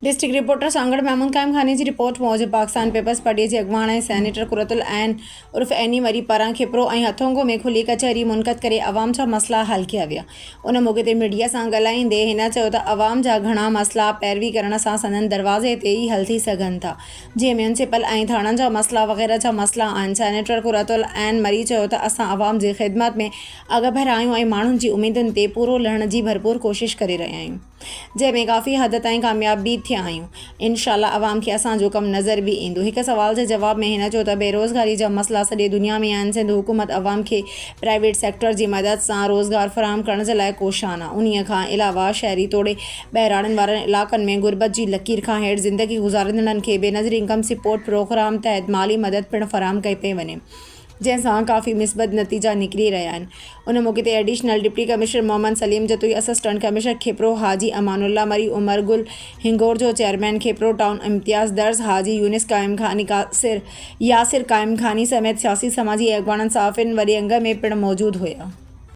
District reporter Sanghar Mahmud कायम खानी की रिपोर्ट मूजिब पाकिस्तान पेपर्स पढ़ी जे अगवाण सैनेटर कुरतुल ऐन उर्फ एनी मरी पारां खिपरो और हथोंगो में खुली कचहरी मुनक़द करे अवाम जा मसला हल किया विया। उन मौके ते मीडिया से ॻाल्हाईंदे हिन चयो त अवाम जा घणा मसला पैरवी करण सां संदन दरवाज़े ते ही हल थी सघनि था, जीअं म्यूनसिपल ऐं थाणनि जा मसला वग़ैरह जा मसला आहिनि। सैनेटर कुरतुल ऐन मरी चयो त असां अवाम जी ख़िदमत में अॻभर आहियूं ऐं माण्हुनि जी उम्मीदुनि ते पूरो लहण जी भरपूर कोशिश करे रहिया आहियूं, जंहिंमें काफ़ी हद ताईं कामयाब भी थिया आहियूं। इंशाअल्लाह अवाम खे असांजो कमु नज़र भी ईंदो। हिक सवाल जे जवाब में हिन चयो त बेरोज़गारी जा मसला सॼे दुनिया में आहिनि। सिंध हुकूमत अवाम खे प्राइवेट सेक्टर जी मदद सां रोज़गार फराहम करण जे लाइ कोशान आहे। उन्हीअ खां अलावा शहरी तोड़े बहिराणनि वारनि इलाइक़नि में गुरबत जी लकीर खां हेठि ज़िंदगी गुज़ारींदड़नि खे बेनज़ीर इनकम सपोर्ट प्रोग्राम तहत माली मदद पिणु फराहम कई पई वञे, जैसा काफ़ी मिसबत नतीजा निकरी रहा है। उन मौके ते additional deputy commissioner Mohammad Salim Jatoi, assistant commissioner Khipro Haji Amanullah Mari, Umar गुल हिंगोर जो चेयरमैन खिपरो टाउन इम्तियाज़ दर्ज हाजी यूनिस कायम खानी यासिर कायम खानी समेत सियासी समाजी अगवान साफ़िन वरी अंग में पिणु मौजूद हुआ।